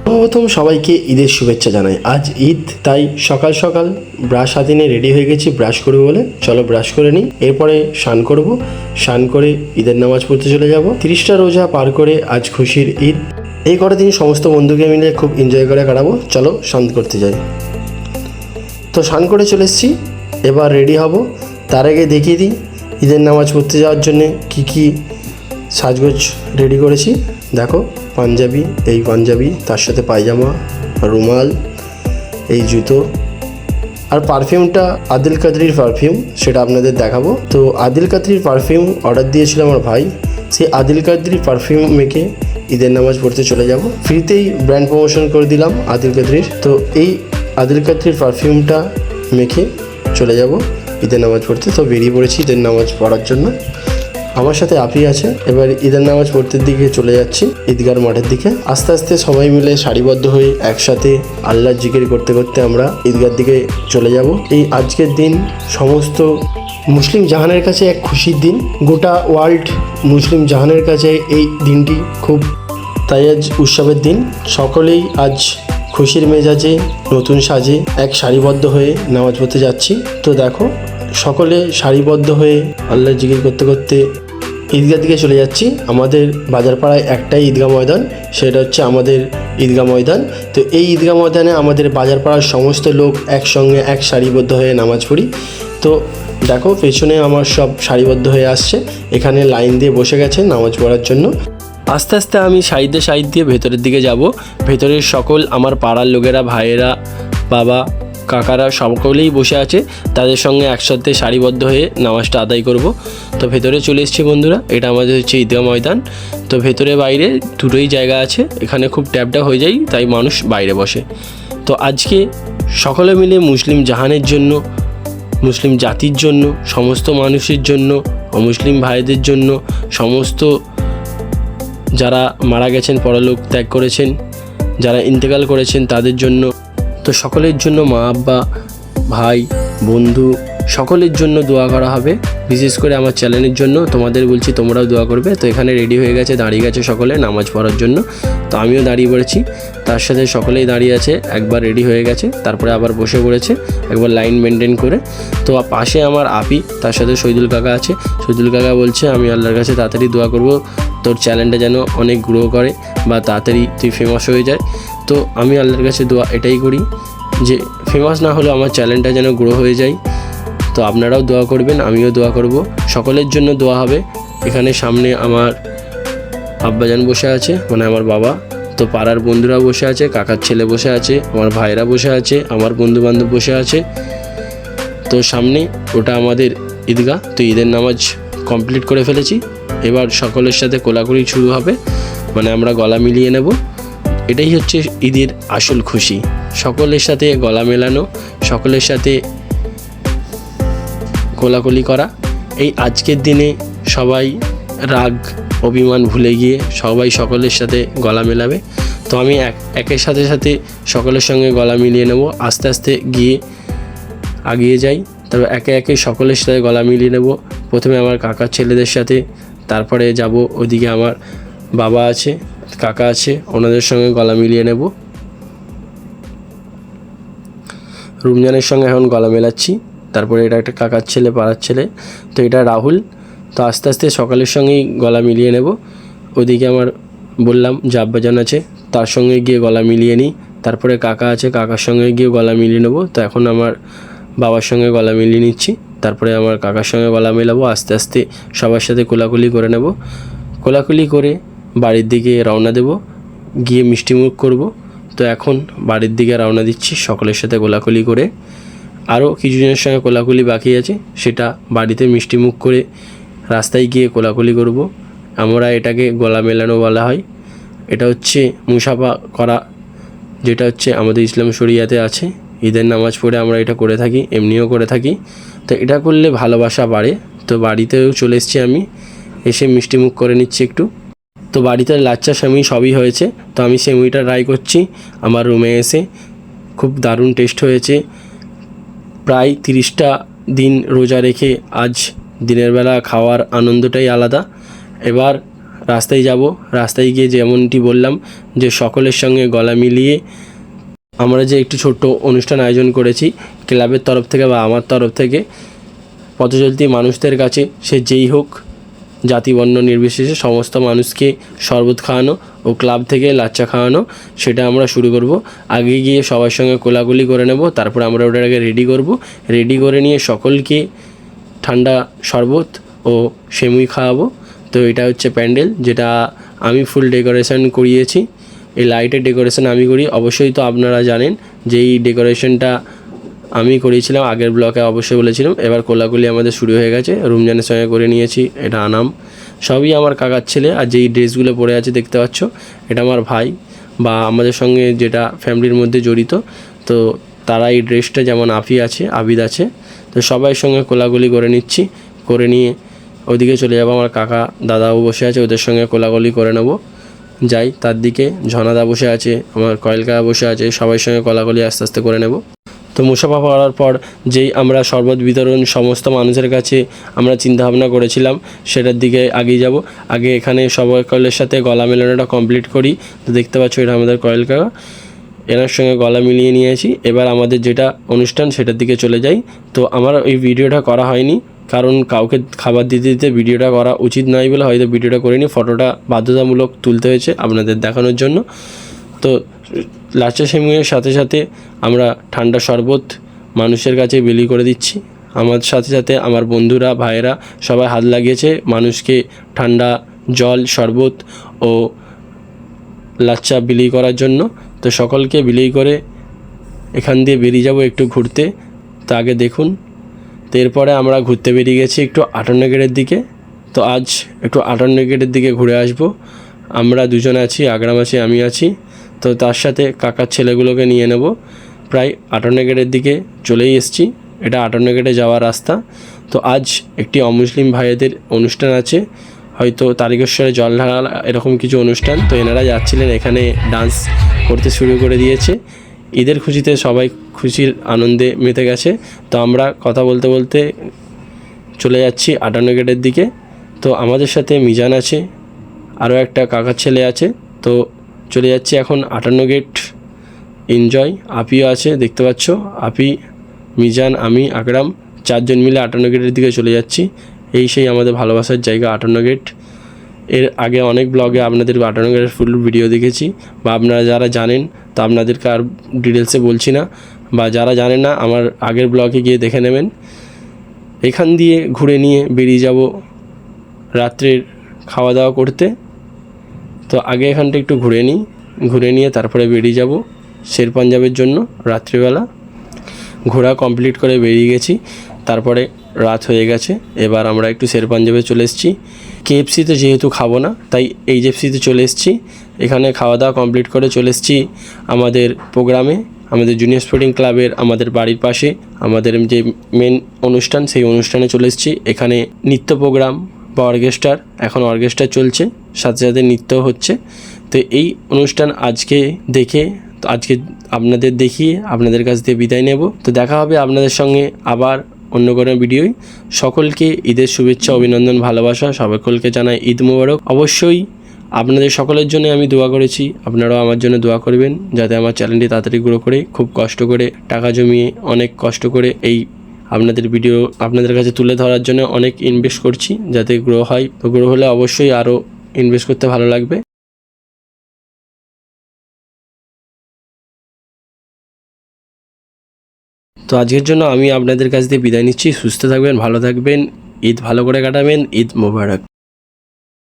প্রথম সবাইকে ঈদের শুভেচ্ছা জানাই। আজ ঈদ, তাই সকাল সকাল ব্রাশ হাতে নিয়ে রেডি হয়ে গেছি ব্রাশ করবো বলে। চলো ব্রাশ করে নিই, এরপরে স্নান করব। স্নান করে ঈদের নামাজ পড়তে চলে যাব। 30টা রোজা পার করে আজ খুশির ঈদ। এই কটা দিন সমস্ত বন্ধুকে মিলে খুব এনজয় করে কাটাবো। চলো স্নান করতে যাই। তো স্নান করে চলে এসেছি, এবার রেডি হব। তার আগে দেখিয়ে দিই ঈদের নামাজ পড়তে যাওয়ার জন্যে কী সাজগোজ রেডি করেছি। দেখো, পাঞ্জাবি, এই পাঞ্জাবি, তার সাথে পায়জামা, রুমাল, এই জুতো, আর পারফিউমটা আদিল কাদরির পারফিউম, সেটা আপনাদের দেখাবো। তো আদিল কাদরির পারফিউম অর্ডার দিয়েছিল আমার ভাই। সেই আদিল কাদরির পারফিউম মেখে ঈদের নামাজ পড়তে চলে যাব। ফ্রিতেই ব্র্যান্ড প্রমোশন করে দিলাম আদিল কাদরির। তো এই আদিল কাদরির পারফিউমটা মেখে চলে যাব ঈদের নামাজ পড়তে। তো বেরিয়ে পড়েছি ঈদের নামাজ পড়ার জন্য। আমার সাথে আপি আছে। এবার ঈদের নামাজ পড়তে দিকে চলে যাচ্ছি ঈদগার মাঠের দিকে। আস্তে আস্তে সবাই মিলে সারিবদ্ধ হয়ে একসাথে আল্লাহর জিকির করতে করতে আমরা ঈদগার দিকে চলে যাব। এই আজকের দিন সমস্ত মুসলিম জাহানের কাছে এক খুশির দিন। গোটা ওয়ার্ল্ড মুসলিম জাহানের কাছে এই দিনটি খুব, তাই আজ উৎসবের দিন। সকলেই আজ খুশির মেজাজে নতুন সাজে এক সারিবদ্ধ হয়ে নামাজ পড়তে যাচ্ছি। তো দেখো, সকলে সারিবদ্ধ হয়ে আল্লাহর জিকির করতে করতে ঈদগাহ দিকে চলে যাচ্ছি। আমাদের বাজারপাড়ায় একটাই ঈদগাহ ময়দান, সেটা হচ্ছে আমাদের ঈদগাহ ময়দান। তো এই ঈদগাহ ময়দানে আমাদের বাজারপাড়ার সমস্ত লোক একসঙ্গে এক সারিবদ্ধ হয়ে নামাজ পড়ি। তো দেখো, পেছনে আমার সব সারিবদ্ধ হয়ে আসছে, এখানে লাইন দিয়ে বসে গেছে নামাজ পড়ার জন্য। আস্তে আস্তে আমি সাইড দিয়ে ভেতরের দিকে যাব। ভেতরের সকল আমার পাড়ার লোকেরা, ভাইয়েরা, বাবা, কাকারা সকলেই বসে আছে। তাদের সঙ্গে একসাথে সারিবদ্ধ হয়ে নামাজটা আদায় করব। তো ভেতরে চলে এসেছি বন্ধুরা। এটা আমাদের হচ্ছে ঈদগাহ ময়দান। তো ভেতরে বাইরে দুটোই জায়গা আছে, এখানে খুব ট্যাপটা হয়ে যায়, তাই মানুষ বাইরে বসে। তো আজকে সকলে মিলে মুসলিম জাহানের জন্য, মুসলিম জাতির জন্য, সমস্ত মানুষের জন্য, অমুসলিম ভাইদের জন্য, সমস্ত যারা মারা গেছেন, পরলোক ত্যাগ করেছেন, যারা ইন্তেকাল করেছেন তাদের জন্য, তো সকলের জন্য, মা আব্বা, ভাই, বন্ধু, সকলের জন্য দোয়া করা হবে। বিশেষ করে আমার চ্যানেলের জন্য তোমাদের বলছি, তোমরাও দোয়া করবে। তো এখানে রেডি হয়ে গেছে, দাঁড়িয়ে গেছে সকলে নামাজ পড়ার জন্য। তো আমিও দাঁড়িয়ে পড়েছি, তার সাথে সকলেই দাঁড়িয়ে আছে। একবার রেডি হয়ে গেছে, তারপরে আবার বসে পড়েছে, একবার লাইন মেনটেন করে। তো পাশে আমার আপি, তার সাথে শহীদুল কাকা আছে। শহীদুল কাকা বলছে, আমি আল্লাহর কাছে তাড়াতাড়ি দোয়া করব তোর চ্যানেলটা যেন অনেক গ্রো করে বা তাড়াতাড়ি তুই ফেমাস হয়ে যায়। তো আমি আল্লাহর কাছে দোয়া এটাই করি যে ফেমাস না হলেও আমার চ্যানেলটা যেন গ্রো হয়ে যায়। তো আপনারাও দোয়া করবেন, আমিও দোয়া করব, সকলের জন্য দোয়া হবে। এখানে সামনে আমার আব্বাজান বসে আছে, মানে আমার বাবা। তো পাড়ার বন্ধুরা বসে আছে, কাকার ছেলে বসে আছে, আমার ভাইরা বসে আছে, আমার বন্ধুবান্ধব বসে আছে। তো সামনে ওটা আমাদের ঈদগাহ। তো ঈদের নামাজ কমপ্লিট করে ফেলেছি। এবার সকলের সাথে কোলাকুলি শুরু হবে, মানে আমরা গলা মিলিয়ে নেব। এটাই হচ্ছে ঈদের আসল খুশি, সকলের সাথে গলা মেলানো, সকলের সাথে কোলাকুলি করা। এই আজকের দিনে সবাই রাগ অভিমান ভুলে গিয়ে সবাই সকলের সাথে গলা মেলাবে। তো আমি একের সাথে সাথে সকলের সঙ্গে গলা মিলিয়ে নেব। আস্তে আস্তে গিয়ে আগিয়ে যাই, তবে একে একে সকলের সাথে গলা মিলিয়ে নেব। প্রথমে আমার কাকার ছেলেদের সাথে, তারপরে যাব ওদিকে আমার বাবা আছে, কাকা আছে, ওনাদের সঙ্গে গলা মিলিয়ে নেব। রমজানের সঙ্গে এখন গলা মেলাচ্ছি। তারপরে এটা একটা কাকার ছেলে, পাড়ার ছেলে, তো এটা রাহুল। তো আস্তে আস্তে সকালের সঙ্গেই গলা মিলিয়ে নেব। ওদিকে আমার বললাম যে আব্বাজান আছে, তার সঙ্গে গিয়ে গলা মিলিয়ে নিই। তারপরে কাকা আছে, কাকার সঙ্গে গিয়ে গলা মিলিয়ে নেব। তো এখন আমার বাবার সঙ্গে গলা মিলিয়ে নিচ্ছি, তারপরে আমার কাকার সঙ্গে গলা মেলাবো। আস্তে আস্তে সবার সাথে কোলাকুলি করে নেব। কোলাকুলি করে বাড়ির দিকে রওনা দেব, গিয়ে মিষ্টিমুখ করব। তো এখন বাড়ির দিকে রওনা দিচ্ছি সকলের সাথে কোলাকুলি করে। আরও কিছুজনের সঙ্গে কোলাকুলি বাকি আছে, সেটা বাড়িতে মিষ্টিমুখ করে রাস্তায় গিয়ে কোলাকুলি করব। আমরা এটাকে গলা মেলানো বলা হয়। এটা হচ্ছে মুসাফা করা, যেটা হচ্ছে আমাদের ইসলাম শরিয়াতে আছে। ঈদের নামাজ পড়ে আমরা এটা করে থাকি, এমনিও করে থাকি। তো এটা করলে ভালোবাসা বাড়ে। তো বাড়িতেও চলে এসেছি আমি, এসে মিষ্টিমুখ করে নিচ্ছি একটু। তো বাড়িতে লাচ্চা সেমুই সবই হয়েছে। তো আমি সেমুইটা ট্রাই করছি আমার রুমে এসে। খুব দারুণ টেস্ট হয়েছে। প্রায় 30টা দিন রোজা রেখে আজ দিনের বেলা খাওয়ার আনন্দটাই আলাদা। এবার রাস্তায় যাব। রাস্তায় গিয়ে যেমনটি বললাম যে সকলের সঙ্গে গলা মিলিয়ে আমরা যে একটু ছোট্ট অনুষ্ঠান আয়োজন করেছি ক্লাবের তরফ থেকে বা আমার তরফ থেকে, পথচলতি মানুষদের কাছে সে যেই হোক জাতি বর্ণ নির্বিশেষে সমস্ত মানুষকে শরবত খাওয়ানো ও ক্লাব থেকে লাচ্চা খাওয়ানো, সেটা আমরা শুরু করব। আগে গিয়ে সবার সঙ্গে কোলাকুলি করে নেব, তারপর আমরা ওটাকে রেডি করব। রেডি করে নিয়ে সকলকে ঠান্ডা শরবত ও সেমুই খাওয়াবো। তো এটা হচ্ছে প্যান্ডেল, যেটা আমি ফুল ডেকোরেশন করিয়েছি। এই লাইটের ডেকোরেশন আমি করি। অবশ্যই তো আপনারা জানেন যে এই ডেকোরেশনটা আমি করেছিলাম, আগের ব্লকে অবশ্যই বলেছিলাম। এবার কোলাকুলি আমাদের শুরু হয়ে গেছে, রুমজানের সঙ্গে করে নিয়েছি। এটা আনাম, সবই আমার কাকার ছেলে। আর যেই ড্রেসগুলো পরে আছে দেখতে পাচ্ছ, এটা আমার ভাই বা আমাদের সঙ্গে যেটা ফ্যামিলির মধ্যে জড়িত। তো তারা এই ড্রেসটা, যেমন আফি আছে, আবিদ আছে, তো সবাই সঙ্গে কোলাকুলি করে নিচ্ছি। করে নিয়ে ওদিকে চলে যাবো। আমার কাকা দাদাও বসে আছে, ওদের সঙ্গে কোলাকুলি করে নেব। যাই তার দিকে। ঝনাদা বসে আছে, আমার কয়েলকা বসে আছে, সবার সঙ্গে কোলাকুলি আস্তে আস্তে করে নেব। তো মুসাফা করার পর যেই আমরা শরবত বিতরণ সমস্ত মানুষের কাছে আমরা চিন্তাভাবনা করেছিলাম, সেটার দিকে এগিয়ে যাব। আগে এখানে সকলের সাথে গলা মেলানোটা কমপ্লিট করি। তো দেখতে পাচ্ছ এটা আমাদের কয়েল কাকা, এনার সঙ্গে গলা মিলিয়ে নিয়েছি। এবার আমাদের যেটা অনুষ্ঠান সেটার দিকে চলে যাই। তো আমার এই ভিডিওটা করা হয়নি, কারণ কাউকে খাবার দিতে দিতে ভিডিওটা করা উচিত নয় বলে হয়তো ভিডিওটা করিনি। ফটোটা বাধ্যতামূলক তুলতে হয়েছে আপনাদের দেখানোর জন্য। তো লাচ্চা সেমুইয়ের সাথে সাথে আমরা ঠান্ডা শরবত মানুষের কাছে বিলি করে দিচ্ছি। আমার সাথে সাথে আমার বন্ধুরা, ভাইয়েরা সবাই হাত লাগিয়েছে মানুষকে ঠান্ডা জল, শরবত ও লাচ্চা বিলি করার জন্য। তো সকলকে বিলি করে এখান দিয়ে বেরিয়ে যাব একটু ঘুরতে। তো আগে দেখুন। তো এরপরে আমরা ঘুরতে বেরিয়ে গেছি একটু 58 গেটের দিকে। তো আজ একটু 58 গেটের দিকে ঘুরে আসব। আমরা দুজন আছি, আকরাম আছে, আমি আছি। তো তার সাথে কাকার ছেলেগুলোকে নিয়ে নেব। প্রায় 58 গেটের দিকে চলেই এসেছি। এটা 58 গেটে যাওয়ার রাস্তা। তো আজ একটি অমুসলিম ভাইদের অনুষ্ঠান আছে, হয়তো তারকেশ্বরে জল ঢালা এরকম কিছু অনুষ্ঠান। তো এনারা যাচ্ছিলেন, এখানে ডান্স করতে শুরু করে দিয়েছে। ঈদের খুশিতে সবাই খুশির আনন্দে মেতে গেছে। তো আমরা কথা বলতে বলতে চলে যাচ্ছি 58 গেটের দিকে। তো আমাদের সাথে মিজান আছে, আরও একটা কাকার ছেলে আছে। তো চলে যাচ্ছি এখন 58 গেট। এনজয়। আপিও আছে, দেখতে পাচ্ছ। আপি, মিজান, আমি, আকরাম, চারজন মিলে 58 গেটের দিকে চলে যাচ্ছি। এই সেই আমাদের ভালোবাসার জায়গা 58 গেট। এর আগে অনেক ব্লগে আপনাদের 58 গেটের ফুল ভিডিও দেখেছি, বা আপনারা যারা জানেন তো আপনাদেরকে আর ডিটেলসে বলছি না, বা যারা জানেন না আমার আগের ব্লগে গিয়ে দেখে নেবেন। এখান দিয়ে ঘুরে নিয়ে বেরিয়ে যাব রাত্রের খাওয়া দাওয়া করতে। তো আগে এখানটা একটু ঘুরে নিয়ে তারপরে বেরিয়ে যাব শের পাঞ্জাবের জন্য রাত্রিবেলা। ঘোরা কমপ্লিট করে বেরিয়ে গেছি, তারপরে রাত হয়ে গেছে। এবার আমরা একটু শের পাঞ্জাবে চলে এসেছি। কেএফসিতে যেহেতু খাবো না, তাই এইচএফসিতে চলে এসেছি। এখানে খাওয়া দাওয়া কমপ্লিট করে চলে এসেছি আমাদের প্রোগ্রামে, আমাদের জুনিয়র স্পোর্টিং ক্লাবের আমাদের বাড়ির পাশে আমাদের যে মেন অনুষ্ঠান, সেই অনুষ্ঠানে চলে এসেছি। এখানে নৃত্য প্রোগ্রাম বা অর্কেস্ট্রার, এখন অর্কেস্ট্রা চলছে, সাথে সাথে নৃত্য হচ্ছে। তো এই অনুষ্ঠান আজকে দেখে, তো আজকে আপনাদের দেখিয়ে আপনাদের কাছ থেকে বিদায় নেব। তো দেখা হবে আপনাদের সঙ্গে আবার অন্য কোনো ভিডিওয়। সকলকে ঈদের শুভেচ্ছা, অভিনন্দন, ভালোবাসা। সকলকে জানাই ঈদ মোবারক। অবশ্যই আপনাদের সকলের জন্য আমি দোয়া করেছি, আপনারাও আমার জন্য দোয়া করবেন যাতে আমার চ্যানেলটি তাড়াতাড়ি গ্রো করে। খুব কষ্ট করে টাকা জমিয়ে, অনেক কষ্ট করে এই আপনাদের ভিডিও আপনাদের কাছে তুলে ধরার জন্য অনেক ইনভেস্ট করছি যাতে গ্রো হয়। তো গ্রো হলে অবশ্যই আরও ইনভেস্ট করতে ভালো লাগবে। তো আজকের জন্য আমি আপনাদের কাছ থেকে বিদায় নিচ্ছি। সুস্থ থাকবেন, ভালো থাকবেন, ঈদ ভালো করে কাটাবেন। ঈদ মোবারক।